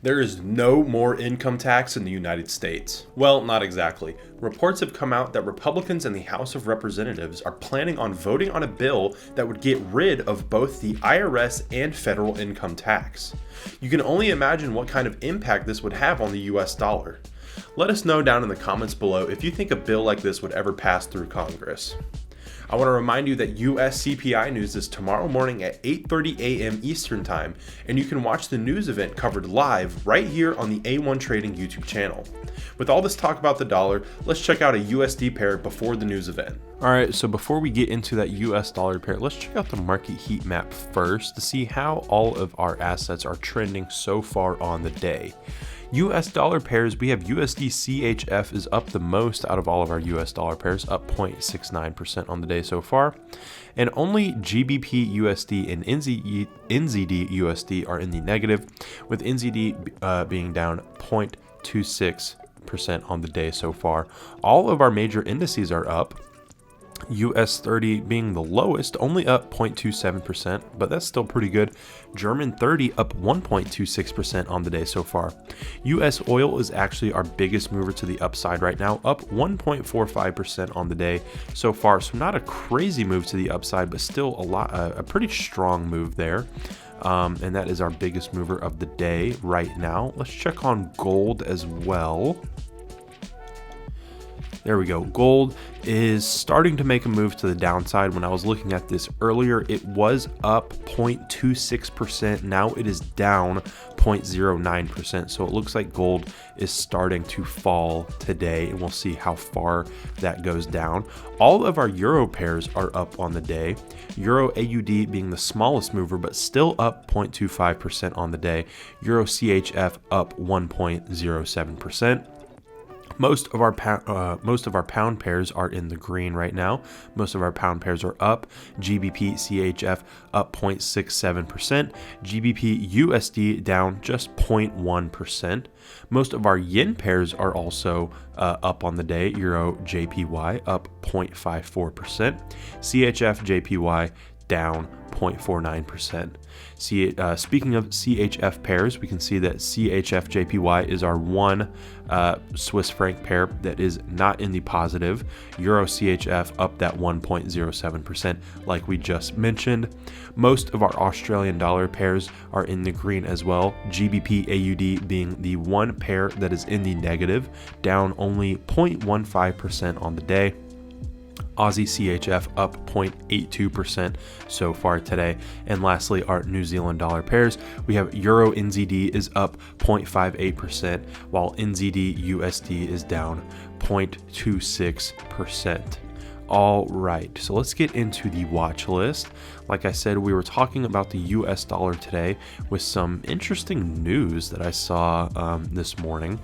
There is no more income tax in the United States. Well, not exactly. Reports have come out that Republicans in the House of Representatives are planning on voting on a bill that would get rid of both the IRS and federal income tax. You can only imagine what kind of impact this would have on the US dollar. Let us know down in the comments below if you think a bill like this would ever pass through Congress. I want to remind you that US CPI news is tomorrow morning at 8:30 a.m. Eastern Time, and you can watch the news event covered live right here on the A1 Trading YouTube channel. With all this talk about the dollar, let's check out a USD pair before the news event. Alright, so before we get into that US dollar pair, let's check out the market heat map first to see how all of our assets are trending so far on the day. US dollar pairs, we have USD CHF is up the most out of all of our US dollar pairs, up 0.69% on the day so far. And only GBP USD and NZD USD are in the negative, with NZD being down 0.26% on the day so far. All of our major indices are up. US 30 being the lowest, only up 0.27%, but that's still pretty good. German 30 up 1.26% on the day so far. US oil is actually our biggest mover to the upside right now, up 1.45% on the day so far. So not a crazy move to the upside, but still a pretty strong move there. And that is our biggest mover of the day right now. Let's check on gold as well. There we go. Gold is starting to make a move to the downside. When I was looking at this earlier, it was up 0.26%. Now it is down 0.09%. So it looks like gold is starting to fall today, and we'll see how far that goes down. All of our euro pairs are up on the day. Euro AUD being the smallest mover, but still up 0.25% on the day. Euro CHF up 1.07%. Most of our pound pairs are in the green right now. Most of our pound pairs are up. GBP CHF up 0.67%. GBP USD down just 0.1%. Most of our yen pairs are also up on the day. Euro JPY up 0.54%. CHF JPY down 0.49%. Speaking of CHF pairs, we can see that CHF JPY is our one Swiss franc pair that is not in the positive. Euro CHF up that 1.07%, like we just mentioned. Most of our Australian dollar pairs are in the green as well. GBP AUD being the one pair that is in the negative, down only 0.15% on the day. Aussie CHF up 0.82% so far today. And lastly, our New Zealand dollar pairs. We have Euro NZD is up 0.58%, while NZD USD is down 0.26%. All right, so let's get into the watch list. Like I said, we were talking about the US dollar today with some interesting news that I saw this morning.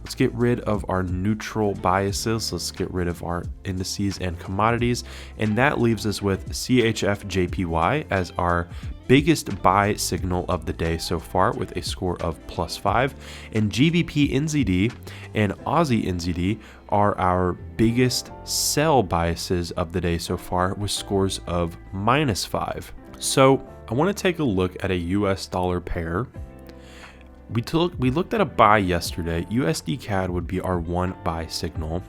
Let's get rid of our neutral biases. Let's get rid of our indices and commodities. And that leaves us with CHF JPY as our biggest buy signal of the day so far with a score of +5. And GBP NZD and Aussie NZD are our biggest sell biases of the day so far with scores of -5. So I want to take a look at a US dollar pair. We looked at a buy yesterday. USD CAD would be our one buy signal.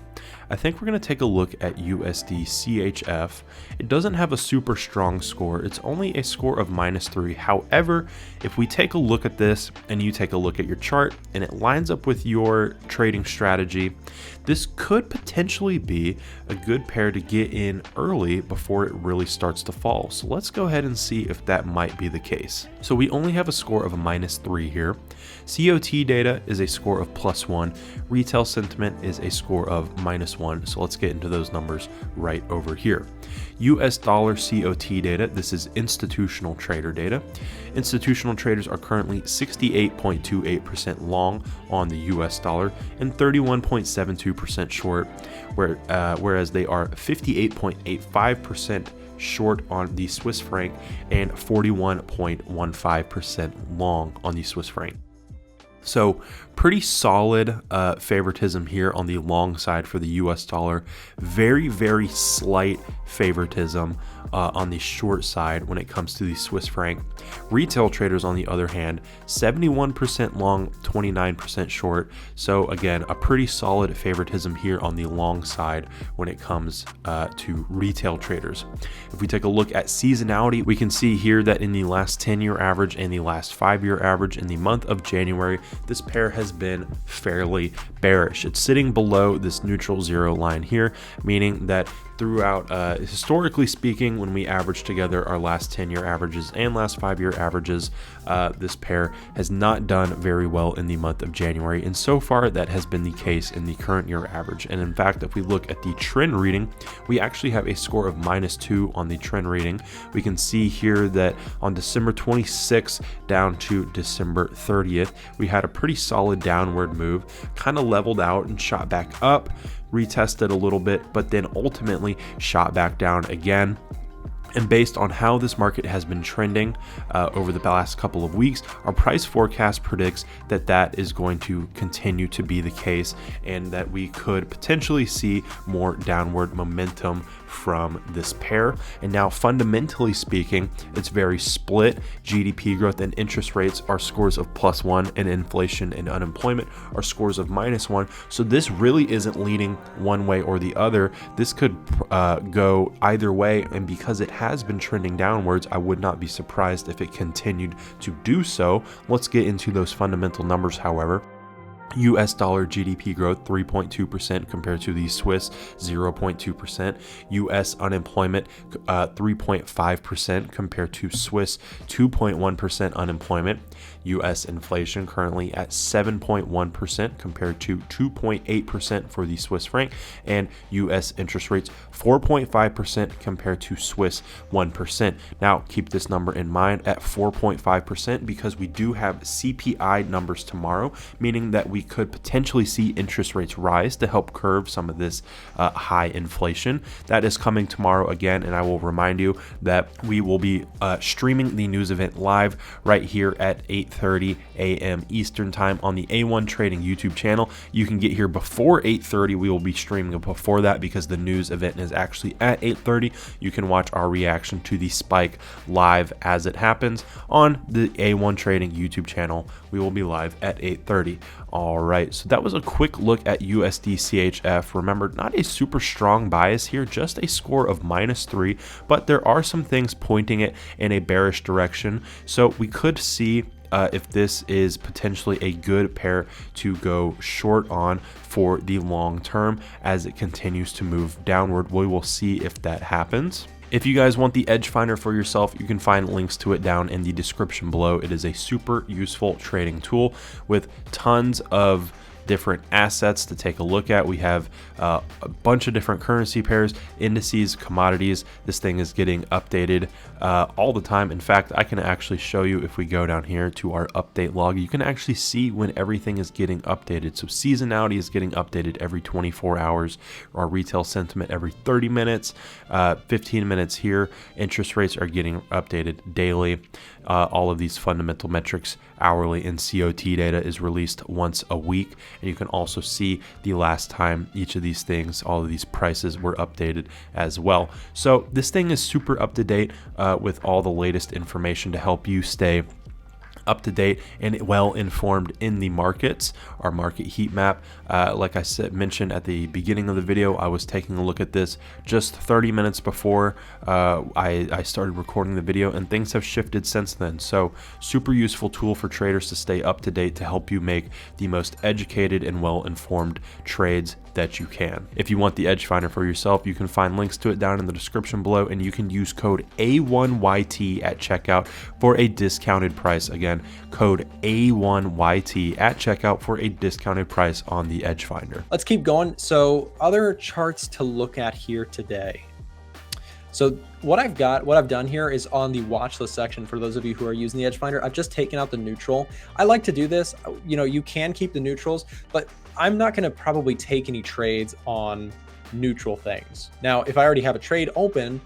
I think we're going to take a look at USD CHF. It doesn't have a super strong score. It's only a score of -3. However, if we take a look at this and you take a look at your chart and it lines up with your trading strategy, this could potentially be a good pair to get in early before it really starts to fall. So let's go ahead and see if that might be the case. So we only have a score of a -3 here. COT data is a score of +1. Retail sentiment is a score of -1. So let's get into those numbers right over here. US dollar COT data, this is institutional trader data. Institutional traders are currently 68.28% long on the US dollar and 31.72% short, whereas they are 58.85% short on the Swiss franc and 41.15% long on the Swiss franc. So pretty solid favoritism here on the long side for the US dollar. Very, very slight favoritism on the short side when it comes to the Swiss franc. Retail traders, on the other hand, 71% long, 29% short. So again, a pretty solid favoritism here on the long side when it comes to retail traders. If we take a look at seasonality, we can see here that in the last 10-year average and the last 5-year average in the month of January, this pair has been fairly bearish. It's sitting below this neutral zero line here, meaning that throughout, historically speaking, when we average together our last 10-year averages and last 5-year averages, this pair has not done very well in the month of January. And so far, that has been the case in the current year average. And in fact, if we look at the trend reading, we actually have a score of -2 on the trend reading. We can see here that on December 26th down to December 30th, we had a pretty solid downward move, kind of leveled out and shot back up, retested a little bit, but then ultimately shot back down again. And based on how this market has been trending over the last couple of weeks, our price forecast predicts that that is going to continue to be the case, and that we could potentially see more downward momentum from this pair. And now, fundamentally speaking, it's very split. GDP growth and interest rates are scores of +1, and inflation and unemployment are scores of -1. So this really isn't leaning one way or the other. This could go either way, and because it has been trending downwards, I would not be surprised if it continued to do so. Let's get into those fundamental numbers, however. US dollar GDP growth 3.2% compared to the Swiss 0.2%. US unemployment 3.5% compared to Swiss 2.1% unemployment. US inflation currently at 7.1% compared to 2.8% for the Swiss franc, and US interest rates 4.5% compared to Swiss 1%. Now keep this number in mind at 4.5% because we do have CPI numbers tomorrow, meaning that we could potentially see interest rates rise to help curb some of this high inflation. That is coming tomorrow again, and I will remind you that we will be streaming the news event live right here at 8:30 a.m. Eastern time on the A1 Trading YouTube channel. You can get here before 8:30. We will be streaming before that because the news event is actually at 8:30. You can watch our reaction to the spike live as it happens on the A1 Trading YouTube channel. We will be live at 8:30. All right, so that was a quick look at USD CHF. Remember, not a super strong bias here, just a score of -3, but there are some things pointing it in a bearish direction. So we could see if this is potentially a good pair to go short on for the long term as it continues to move downward. We will see if that happens. If you guys want the Edge Finder for yourself, you can find links to it down in the description below. It is a super useful trading tool with tons of different assets to take a look at. We have a bunch of different currency pairs, indices, commodities. This thing is getting updated all the time. In fact, I can actually show you if we go down here to our update log, you can actually see when everything is getting updated. So seasonality is getting updated every 24 hours, our retail sentiment every 30 minutes, 15 minutes here. Interest rates are getting updated daily. All of these fundamental metrics hourly, and COT data is released once a week. And you can also see the last time each of these things, all of these prices were updated as well. So this thing is super up to date with all the latest information to help you stay up to date and well informed in the markets. Our market heat map, like I mentioned at the beginning of the video, I was taking a look at this just 30 minutes before I started recording the video, and things have shifted since then. So super useful tool for traders to stay up to date, to help you make the most educated and well informed trades that you can. If you want the Edge Finder for yourself, you can find links to it down in the description below, and you can use code A1YT at checkout for a discounted price. Again, code A1YT at checkout for a discounted price on the Edge Finder. Let's keep going. So other charts to look at here today. So what I've done here is on the watch list section. For those of you who are using the Edge Finder, I've just taken out the neutral. I like to do this. You know, you can keep the neutrals, but I'm not going to probably take any trades on neutral things. Now, if I already have a trade open,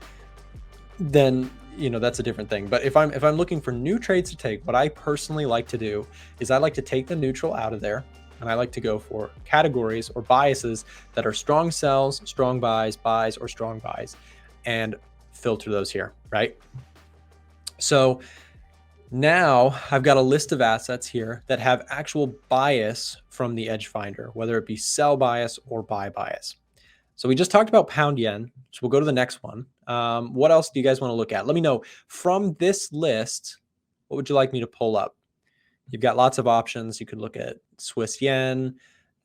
then that's a different thing. But if I'm looking for new trades to take, what I personally like to do is I like to take the neutral out of there, and I like to go for categories or biases that are strong sells, strong buys, buys, or strong buys, and filter those here, right? So now I've got a list of assets here that have actual bias from the edge finder, whether it be sell bias or buy bias. So we just talked about pound yen, so we'll go to the next one. What else do you guys want to look at? Let me know from this list, what would you like me to pull up? You've got lots of options. You could look at Swiss yen,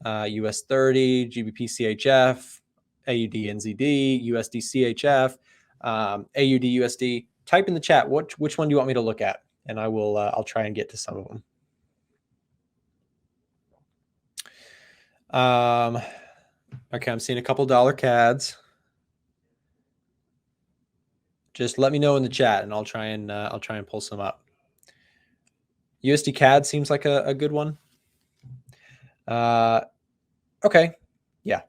US 30, GBP CHF, AUD NZD, USD CHF, AUD USD. Type in the chat, which one do you want me to look at? And I will, I'll try and get to some of them. Okay, I'm seeing a couple dollar CADs. Just let me know in the chat, and I'll try and pull some up. USD CAD seems like a good one. Okay, yeah.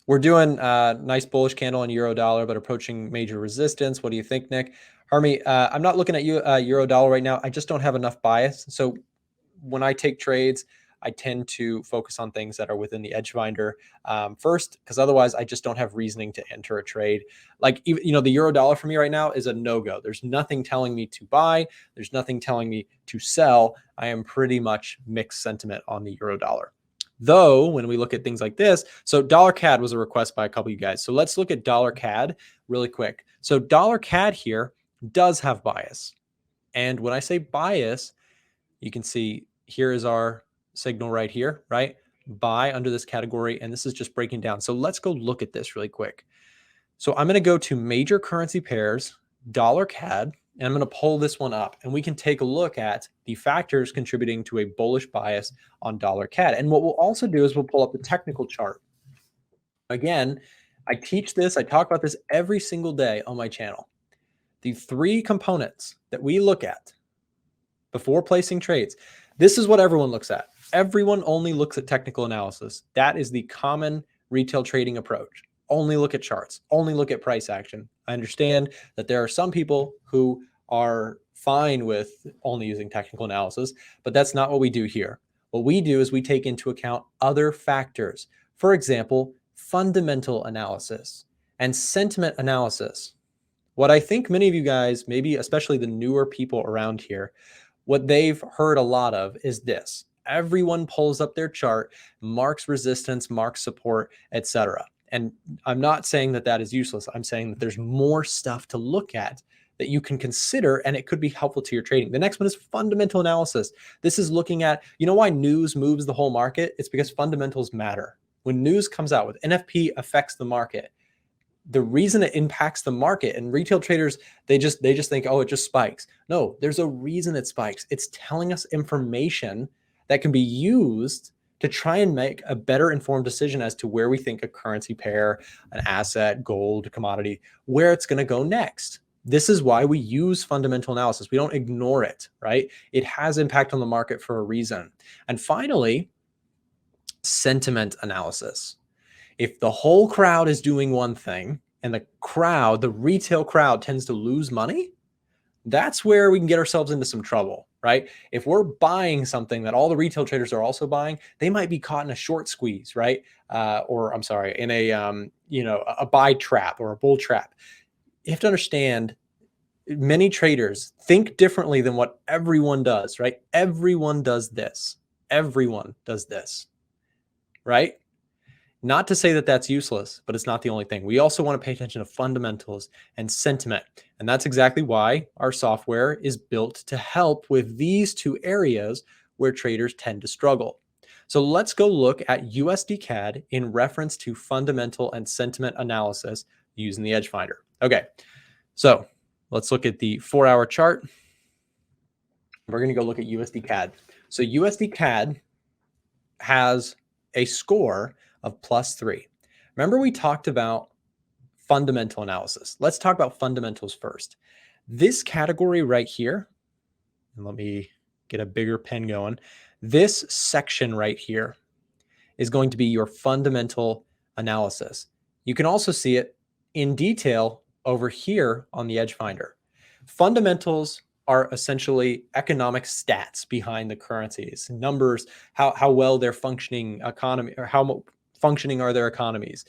We're doing a nice bullish candle on euro dollar, but approaching major resistance. What do you think, Nick? Harmy, I'm not looking at euro dollar right now. I just don't have enough bias. So when I take trades, I tend to focus on things that are within the edge finder first, because otherwise I just don't have reasoning to enter a trade. Like, even, the euro dollar for me right now is a no-go. There's nothing telling me to buy. There's nothing telling me to sell. I am pretty much mixed sentiment on the euro dollar. Though, when we look at things like this, so dollar CAD was a request by a couple of you guys. So let's look at dollar CAD really quick. So dollar CAD here does have bias. And when I say bias, you can see here is our signal right here, right? Buy under this category. And this is just breaking down. So let's go look at this really quick. So I'm going to go to major currency pairs, dollar CAD, and I'm going to pull this one up, and we can take a look at the factors contributing to a bullish bias on dollar CAD. And what we'll also do is we'll pull up the technical chart. Again, I teach this, I talk about this every single day on my channel. The three components that we look at before placing trades, this is what everyone looks at. Everyone only looks at technical analysis. That is the common retail trading approach. Only look at charts, only look at price action. I understand that there are some people who are fine with only using technical analysis, but that's not what we do here. What we do is we take into account other factors. For example, fundamental analysis and sentiment analysis. What I think many of you guys, maybe especially the newer people around here, what they've heard a lot of is this. Everyone pulls up their chart, marks resistance, marks support, etc. And I'm not saying that that is useless. I'm saying that there's more stuff to look at that you can consider, and it could be helpful to your trading. The next one is fundamental analysis. This is looking at, why news moves the whole market? It's because fundamentals matter. When news comes out, with NFP affects the market, the reason it impacts the market, and retail traders, they just think, oh, it just spikes. No, there's a reason it spikes. It's telling us information that can be used to try and make a better informed decision as to where we think a currency pair, an asset, gold, commodity, where it's going to go next. This is why we use fundamental analysis. We don't ignore it, right? It has impact on the market for a reason. And finally, sentiment analysis. If the whole crowd is doing one thing and the retail crowd tends to lose money, that's where we can get ourselves into some trouble, right? If we're buying something that all the retail traders are also buying, they might be caught in a short squeeze, right? In a buy trap or a bull trap. You have to understand, many traders think differently than what everyone does, right? Everyone does this. Everyone does this, right? Not to say that that's useless, but it's not the only thing. We also want to pay attention to fundamentals and sentiment. And that's exactly why our software is built to help with these two areas where traders tend to struggle. So let's go look at USD CAD in reference to fundamental and sentiment analysis using the Edge Finder. Okay, so let's look at the 4-hour chart. We're going to go look at USD CAD. So USD CAD has a score of +3. Remember, we talked about fundamental analysis. Let's talk about fundamentals first. This category right here, and let me get a bigger pen going. This section right here is going to be your fundamental analysis. You can also see it in detail over here on the Edge Finder. Fundamentals are essentially economic stats behind the currencies, numbers, how well they're functioning economy, or how functioning are their economies,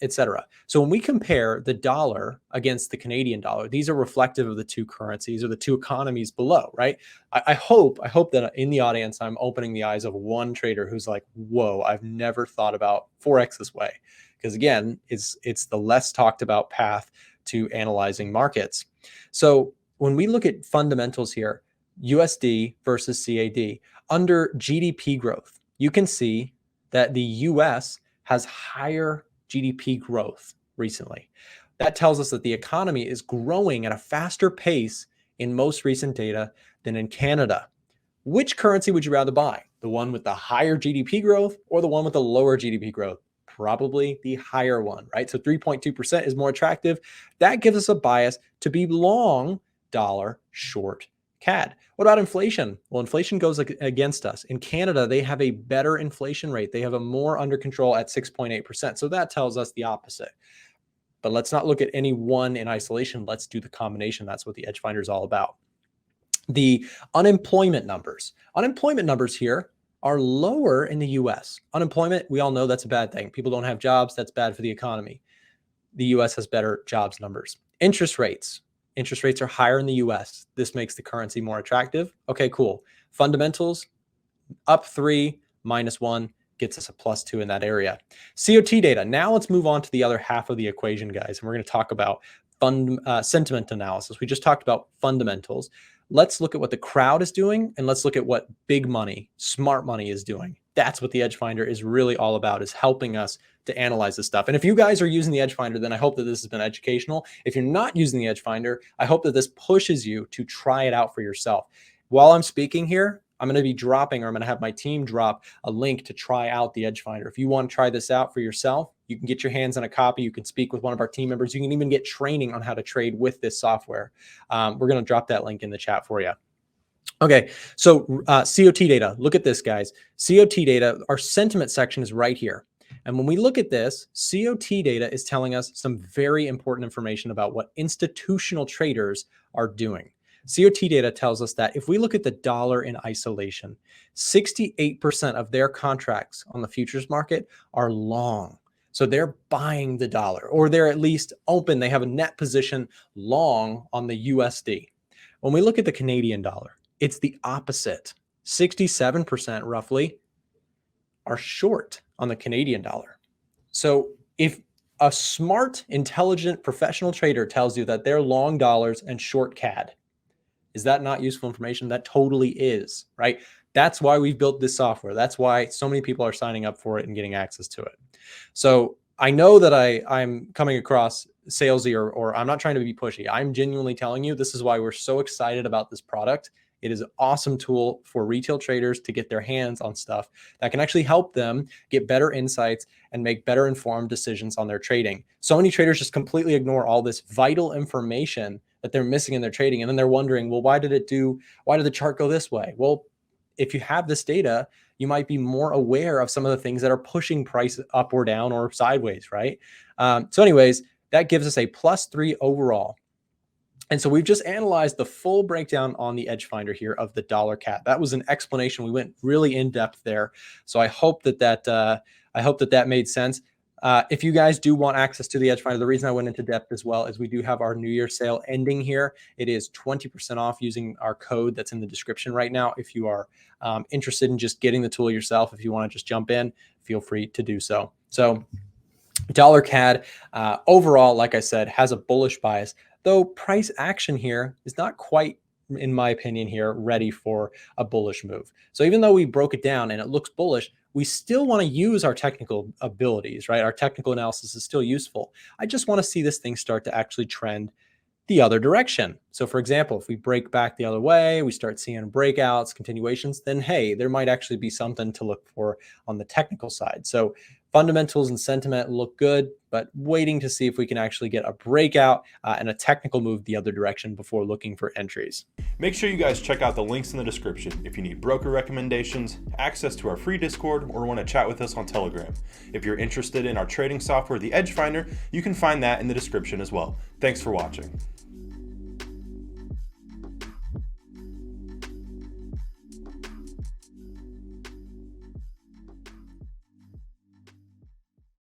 etc. So when we compare the dollar against the Canadian dollar, these are reflective of the two currencies or the two economies below, right? I hope that in the audience, I'm opening the eyes of one trader who's like, whoa, I've never thought about forex this way. Because again, it's the less talked about path to analyzing markets. So when we look at fundamentals here, USD versus CAD, under GDP growth, you can see that the US has higher GDP growth recently. That tells us that the economy is growing at a faster pace in most recent data than in Canada. Which currency would you rather buy? The one with the higher GDP growth or the one with the lower GDP growth? Probably the higher one, right? So 3.2% is more attractive. That gives us a bias to be long dollar, short CAD. What about inflation? Well, inflation goes against us. In Canada, they have a better inflation rate. They have a more under control at 6.8%. So that tells us the opposite. But let's not look at any one in isolation. Let's do the combination. That's what the Edge Finder is all about. The unemployment numbers. Unemployment numbers here are lower in the US. Unemployment, we all know that's a bad thing. People don't have jobs. That's bad for the economy. The US has better jobs numbers. Interest rates. Interest rates are higher in the US. This makes the currency more attractive. Okay, cool. Fundamentals, up 3, -1 gets us a +2 in that area. COT data. Now let's move on to the other half of the equation, guys. And we're going to talk about sentiment analysis. We just talked about fundamentals. Let's look at what the crowd is doing, and let's look at what big money, smart money is doing. That's what the Edge Finder is really all about, is helping us to analyze this stuff. And if you guys are using the Edge Finder, then I hope that this has been educational. If you're not using the Edge Finder, I hope that this pushes you to try it out for yourself. While I'm speaking here, I'm going to be dropping, or I'm going to have my team drop a link to try out the Edge Finder. If you want to try this out for yourself, you can get your hands on a copy. You can speak with one of our team members. You can even get training on how to trade with this software. We're going to drop that link in the chat for you. Okay, so COT data. Look at this, guys. COT data, our sentiment section is right here. And when we look at this, COT data is telling us some very important information about what institutional traders are doing. COT data tells us that if we look at the dollar in isolation, 68% of their contracts on the futures market are long. So they're buying the dollar, or they're at least open. They have a net position long on the USD. When we look at the Canadian dollar, it's the opposite. 67% roughly are short on the Canadian dollar. So if a smart, intelligent, professional trader tells you that they're long dollars and short CAD, is that not useful information? That totally is, right? That's why we've built this software. That's why so many people are signing up for it and getting access to it. So I know that I'm coming across salesy, or I'm not trying to be pushy. I'm genuinely telling you, this is why we're so excited about this product. It is an awesome tool for retail traders to get their hands on stuff that can actually help them get better insights and make better informed decisions on their trading. So many traders just completely ignore all this vital information that they're missing in their trading. And then they're wondering, well, why did the chart go this way? Well, if you have this data, you might be more aware of some of the things that are pushing price up or down or sideways, right? So anyways, that gives us a +3 overall. And so we've just analyzed the full breakdown on the Edge Finder here of the dollar CAD. That was an explanation. We went really in depth there. So I hope that made sense. If you guys do want access to the Edge Finder, the reason I went into depth as well is we do have our New Year sale ending here. It is 20% off using our code that's in the description right now. If you are interested in just getting the tool yourself, if you want to just jump in, feel free to do so. So dollar CAD overall, like I said, has a bullish bias, though price action here is not quite, in my opinion here, ready for a bullish move. So even though we broke it down and it looks bullish, we still want to use our technical abilities, right? Our technical analysis is still useful. I just want to see this thing start to actually trend the other direction. So for example, if we break back the other way, we start seeing breakouts, continuations, then hey, there might actually be something to look for on the technical side. So Fundamentals and sentiment look good, but waiting to see if we can actually get a breakout and a technical move the other direction before looking for entries. Make sure you guys check out the links in the description if you need broker recommendations, access to our free Discord, or want to chat with us on Telegram. If you're interested in our trading software, the Edge Finder, you can find that in the description as well. Thanks for watching.